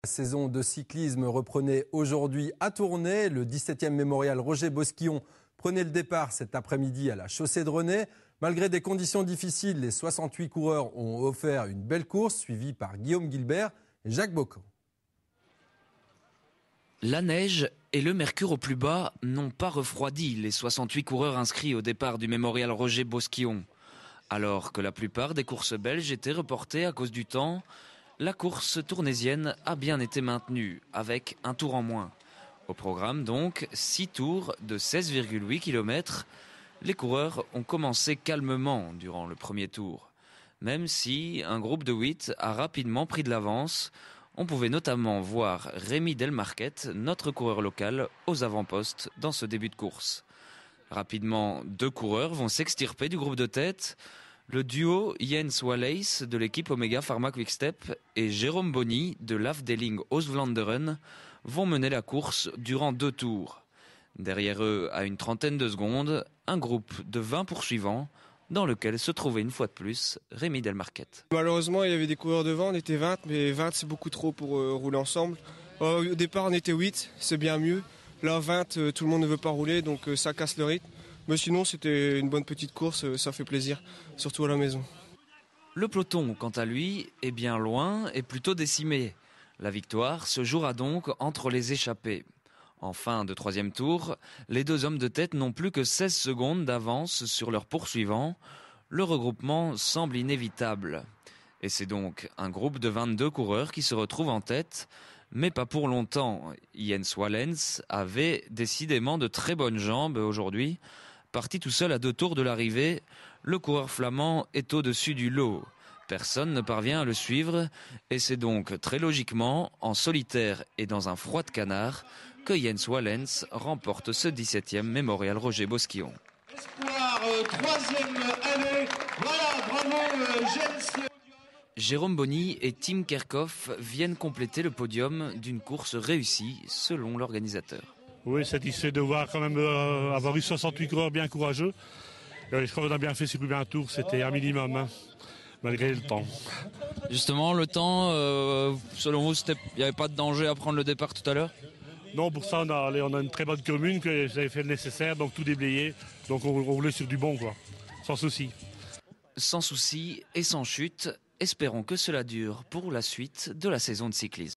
La saison de cyclisme reprenait aujourd'hui à Tournai. Le 17e mémorial Roger Bosquillon prenait le départ cet après-midi à la chaussée de René. Malgré des conditions difficiles, les 68 coureurs ont offert une belle course, suivie par Guillaume Gilbert et Jacques Bocan. La neige et le mercure au plus bas n'ont pas refroidi les 68 coureurs inscrits au départ du mémorial Roger Bosquillon. Alors que la plupart des courses belges étaient reportées à cause du temps, la course tournaisienne a bien été maintenue, avec un tour en moins. Au programme donc, 6 tours de 16,8 km. Les coureurs ont commencé calmement durant le premier tour. Même si un groupe de 8 a rapidement pris de l'avance, on pouvait notamment voir Rémi Delmarquette, notre coureur local, aux avant-postes dans ce début de course. Rapidement, 2 coureurs vont s'extirper du groupe de tête. Le duo Jens Wallace de l'équipe Omega Pharma Quick-Step et Jérôme Bonny de l'Afdeling Oost-Vlaanderen vont mener la course durant 2 tours. Derrière eux, à une trentaine de secondes, un groupe de 20 poursuivants dans lequel se trouvait une fois de plus Rémi Delmarquette. Malheureusement, il y avait des coureurs devant, on était 20, mais 20 c'est beaucoup trop pour rouler ensemble. Au départ, on était 8, c'est bien mieux. Là, 20, tout le monde ne veut pas rouler, donc ça casse le rythme. Mais sinon, c'était une bonne petite course, ça fait plaisir, surtout à la maison. Le peloton, quant à lui, est bien loin et plutôt décimé. La victoire se jouera donc entre les échappés. En fin de 3e tour, les 2 hommes de tête n'ont plus que 16 secondes d'avance sur leurs poursuivants. Le regroupement semble inévitable. Et c'est donc un groupe de 22 coureurs qui se retrouve en tête, mais pas pour longtemps. Jens Wallace avait décidément de très bonnes jambes aujourd'hui. Parti tout seul à 2 tours de l'arrivée, le coureur flamand est au-dessus du lot. Personne ne parvient à le suivre et c'est donc très logiquement, en solitaire et dans un froid de canard, que Jens Wallace remporte ce 17e mémorial Roger Bosquillon. Espoir, 3e année, voilà, bravo Jens. Jérôme Bonny et Tim Kerkhoff viennent compléter le podium d'une course réussie selon l'organisateur. Oui, satisfait de voir quand même avoir eu 68 coureurs bien courageux. Je crois qu'on a bien fait sur combien de tours, c'était un minimum, malgré le temps. Justement, le temps, selon vous, il n'y avait pas de danger à prendre le départ tout à l'heure ? Non, pour ça, on a une très bonne commune, que j'avais fait le nécessaire, donc tout déblayé. Donc on roulait sur du bon, quoi, sans souci. Sans souci et sans chute, espérons que cela dure pour la suite de la saison de cyclisme.